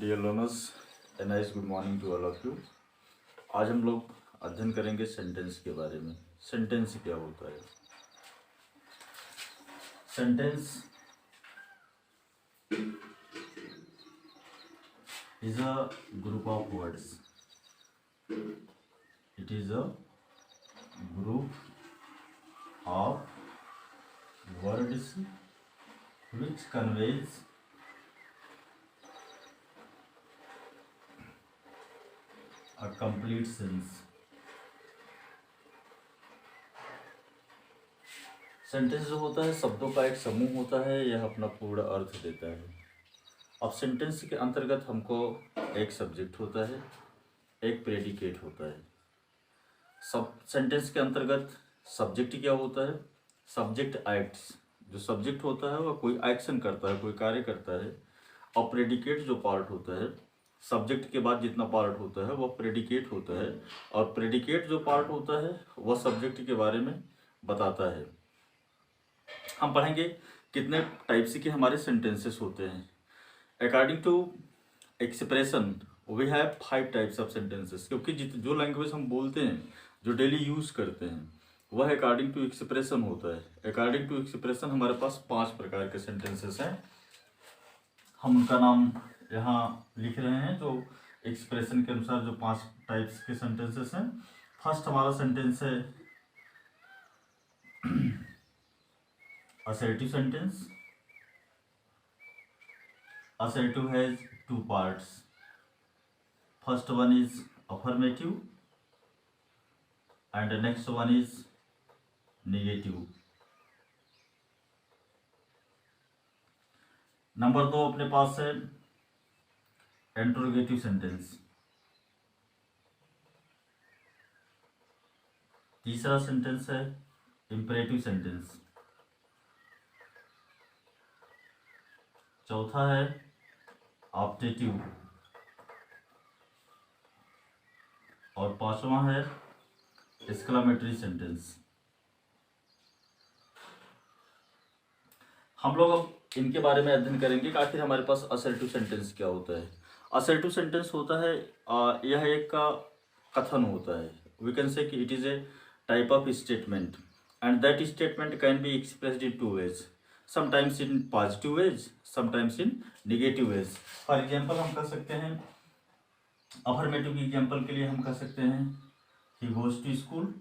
Dear learners, a nice good morning to all of you. आज हम लोग अध्ययन करेंगे सेंटेंस के बारे में। सेंटेंस क्या होता है? Sentence is a group of words. It is a group of words which conveys a complete sense. Sentence जो होता है शब्दों का एक समूह होता है, यह अपना पूर्ण अर्थ देता है। अब सेंटेंस के अंतर्गत हमको एक सब्जेक्ट होता है, एक प्रेडिकेट होता है। सब सेंटेंस के अंतर्गत सब्जेक्ट क्या होता है? Subject acts. जो सब्जेक्ट होता है वह कोई एक्शन करता है, कोई कार्य करता है। और प्रेडिकेट जो पार्ट होता है, सब्जेक्ट के बाद जितना पार्ट होता है वह प्रेडिकेट होता है। और प्रेडिकेट जो पार्ट होता है वह सब्जेक्ट के बारे में बताता है। हम पढ़ेंगे कितने टाइप्स के हमारे सेंटेंसेस होते हैं। According to expression we have 5 types of sentences, क्योंकि जो लैंग्वेज हम बोलते हैं, जो डेली यूज करते हैं, वह अकॉर्डिंग टू एक्सप्रेशन होता है। अकॉर्डिंग टू एक्सप्रेशन हमारे पास 5 प्रकार के सेंटेंसेस हैं। हम उनका नाम यहाँ लिख रहे हैं, जो एक्सप्रेशन के अनुसार जो 5 टाइप्स के सेंटेंसेस हैं। फर्स्ट हमारा सेंटेंस है assertive sentence. Assertive has 2 parts. First one is affirmative and the next one is negative. Number 2 अपने पास है इंट्रोगेटिव सेंटेंस। तीसरा सेंटेंस है इंपरेटिव सेंटेंस। चौथा है ऑप्टेटिव और पांचवा है एक्सक्लेमेटरी सेंटेंस। हम लोग अब इनके बारे में अध्ययन करेंगे कि आखिर हमारे पास असर्टिव सेंटेंस क्या होता है। असर्टिव सेंटेंस होता है यह एक का कथन होता है। वी कैन से कि it is a type of statement and that statement can be expressed in 2 ways, sometimes in positive ways, sometimes in negative ways. For example हम कह सकते हैं, अफर्मेटिव की एग्जाम्पल के लिए हम कह सकते हैं ही गोज टू स्कूल,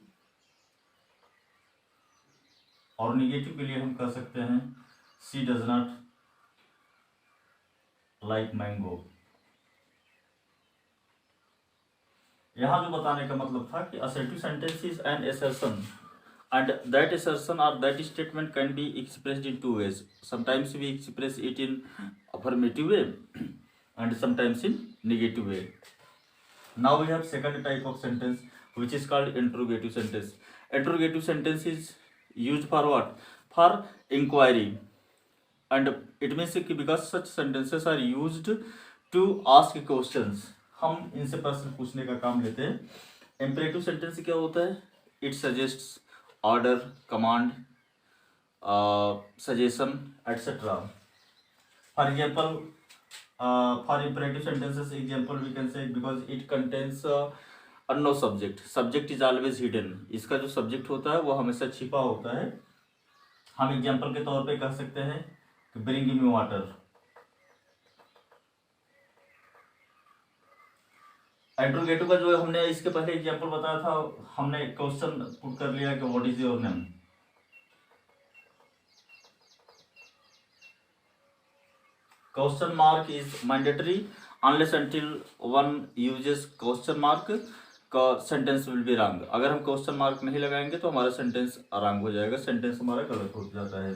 और नेगेटिव के लिए हम कह सकते हैं she does not like mango. यहां जो बताने का मतलब था कि assertive sentence is an assertion and that assertion or that statement can be expressed in 2 ways. Sometimes we express it in affirmative way and sometimes in negative way. Now we have second type of sentence which is called interrogative sentence. Interrogative sentence is used for what? For inquiry, and it means कि because such sentences are used to ask questions, हम इनसे प्रश्न पूछने का काम लेते हैं। Imperative sentence क्या होता है? It suggests, order, command, suggestion etcetera. For example, for imperative sentences example we can say because it contains unknown subject, subject is always hidden. इसका जो सब्जेक्ट होता है वो हमेशा छिपा होता है। हम एग्जाम्पल के तौर पे कह सकते हैं कि ब्रिंग मी वाटर। इंट्रोगेटिव का जो हमने इसके पहले एग्जांपल बताया था, हमने क्वेश्चन पुट कर लिया कि what is your name. Question mark is mandatory unless until one uses question mark का सेंटेंस विल बी रॉन्ग। अगर हम क्वेश्चन मार्क नहीं लगाएंगे तो हमारा सेंटेंस रॉन्ग हो जाएगा, सेंटेंस हमारा गलत हो जाता है।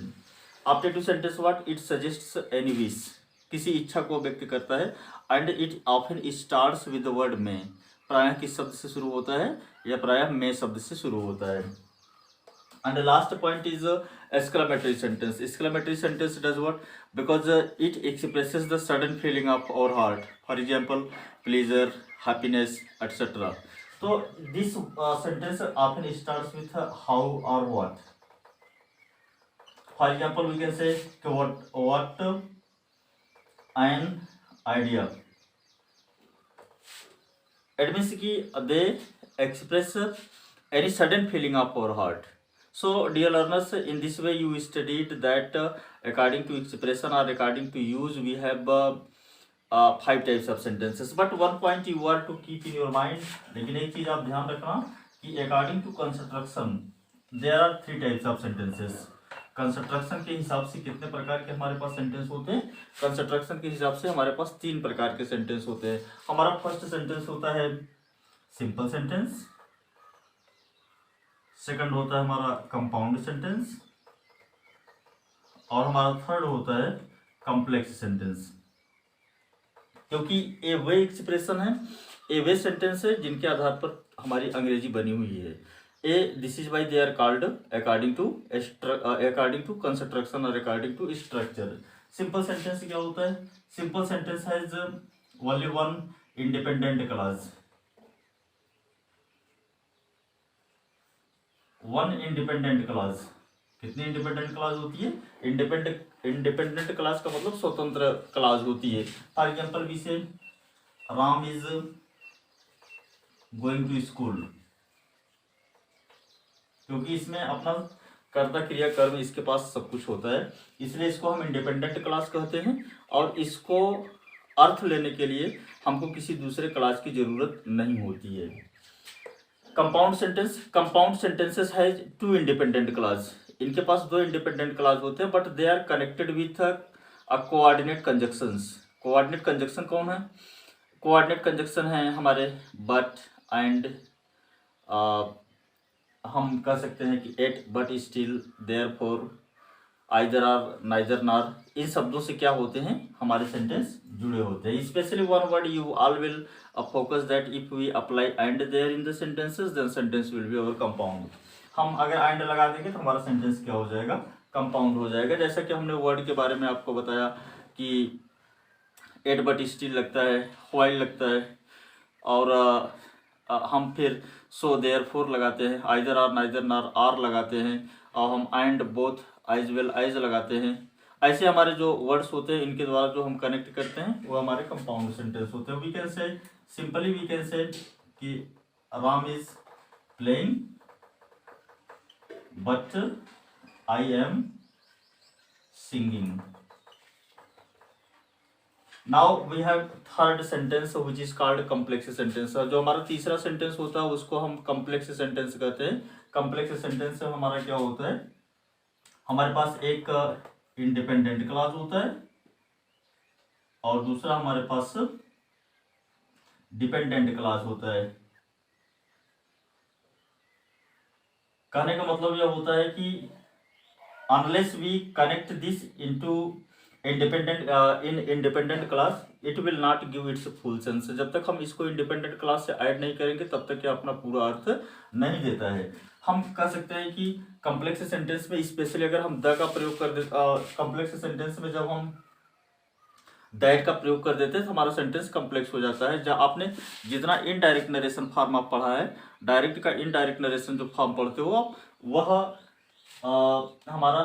Optative sentence what? It suggests any wish, किसी इच्छा को व्यक्त करता है। And it often starts with the word में, प्रायः किस शब्द से शुरू होता है? या प्रायः में शब्द से शुरू होता है। And last point is exclamatory sentence. Exclamatory sentence does what? Because it expresses the sudden feeling of our heart, for example pleasure, happiness etcetera. तो this sentence often starts with how और what. For example we can say what an idea, It means कि they express any sudden feeling of our heart. So dear learners, in this way you studied that according to expression or according to use we have 5 types of sentences. But one point you are to keep in your mind, लेकिन एक चीज आप ध्यान रखना कि according to construction there are 3 types of sentences. Construction के हिसाब से कितने प्रकार के हमारे पास सेंटेंस होते हैं? कंस्ट्रक्शन के हिसाब से हमारे पास 3 प्रकार के सेंटेंस होते हैं. हमारा फर्स्ट सेंटेंस होता है सिंपल सेंटेंस, सेकंड होता है हमारा कंपाउंड सेंटेंस, और हमारा थर्ड होता है कॉम्प्लेक्स सेंटेंस. क्योंकि ये वे एक्सप्रेशन है, ये वे सेंटेंस है जिनके आधार पर हमारी अंग्रेजी बनी हुई है. This is why they are called according to construction और according to structure. Simple sentence क्या होता है? Simple sentence has only one independent clause. One independent clause. कितनी इंडिपेंडेंट क्लॉज होती है? इंडिपेंडेंट क्लॉज का मतलब स्वतंत्र क्लॉज होती है. For example we say Ram is going to school. क्योंकि इसमें अपना कर्ता क्रिया कर्म इसके पास सब कुछ होता है, इसलिए इसको हम इंडिपेंडेंट क्लास कहते हैं. और इसको अर्थ लेने के लिए हमको किसी दूसरे क्लास की जरूरत नहीं होती है. Compound sentences has 2 independent clause. इनके पास 2 इंडिपेंडेंट क्लास होते हैं, but they are connected with a coordinate conjunctions. Coordinate conjunction कौन है? कोऑर्डिनेट कंजक्शन है हमारे बट एंड, हम कह सकते हैं कि yet, but, still, therefore, either or, neither nor. इन शब्दों से क्या होते हैं? हमारे सेंटेंस जुड़े होते हैं. Specially one word you all will focus that if we apply and there in the sentences then sentence will be our compound. हम अगर एंड लगा देंगे तो हमारा सेंटेंस क्या हो जाएगा? कंपाउंड हो जाएगा. जैसा कि हमने वर्ड के बारे में आपको बताया कि एट बट स्टिल लगता है, व्हाइल लगता है, और हम फिर सो देयरफॉर लगाते हैं, either or, neither nor, or लगाते हैं, और हम and, both, as well as लगाते हैं. ऐसे हमारे जो वर्ड्स होते हैं इनके द्वारा जो हम कनेक्ट करते हैं वो हमारे कंपाउंड सेंटेंस होते हैं. We can say simply we can say कि Ram is playing but I am singing. Now we have third sentence which is called complex sentence. जो हमारा तीसरा सेंटेंस होता है उसको हम कॉम्प्लेक्स सेंटेंस कहते हैं. कॉम्प्लेक्स सेंटेंस से हमारा क्या होता है? हमारे पास एक इंडिपेंडेंट क्लॉज होता है और दूसरा हमारे पास डिपेंडेंट क्लॉज होता है. कहने का मतलब यह होता है कि unless we connect this into independent clause it will not give its full sense. जब तक हम इसको इंडिपेंडेंट क्लास से ऐड नहीं करेंगे तब तक ये अपना पूरा अर्थ नहीं देता है. हम कह सकते हैं कि कॉम्प्लेक्स सेंटेंस में स्पेशली अगर हम द का प्रयोग कर देते, कॉम्प्लेक्स सेंटेंस में जब हम दैट का प्रयोग कर देते हैं तो हमारा सेंटेंस कॉम्प्लेक्स हो जाता है. जब आपने जितना इनडायरेक्ट नरेशन फॉर्म आप पढ़ा है, डायरेक्ट का इनडायरेक्ट नरेशन जो फॉर्म पढ़ते हो वह हमारा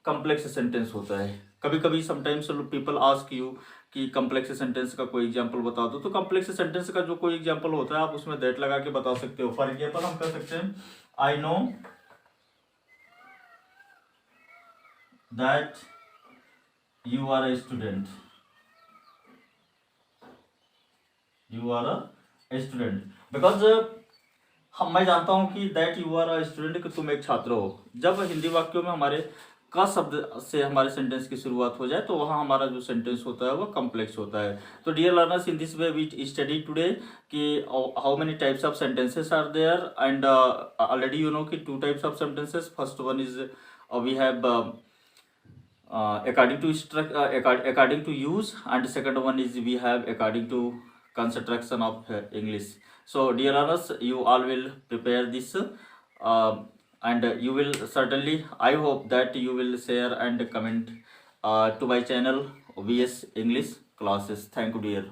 कॉम्प्लेक्स सेंटेंस होता है. कभी कभी समटाइम्स पीपल आस्क यू कि कॉम्प्लेक्स सेंटेंस का कोई एग्जांपल बता दो, तो कॉम्प्लेक्स सेंटेंस का जो कोई एग्जांपल होता है आप उसमें दैट लगा के बता सकते हो. फॉर एग्जांपल हम कह सकते हैं I know that you are a student. You are a student because मैं जानता हूं कि that you are a student, कि तुम एक छात्र हो. जब हिंदी वाक्यों में हमारे का शब्द से हमारे सेंटेंस की शुरुआत हो जाए तो वहाँ हमारा जो सेंटेंस होता है वो कॉम्प्लेक्स होता है. तो dear learners, in this way we study today कि how many types of sentences are there and already you know कि 2 types of sentences. First one is we have according to use, and second one is we have according to construction of English. So dear learners, you all will prepare this and you will certainly, I hope that you will share and comment to my channel VS English classes. Thank you dear.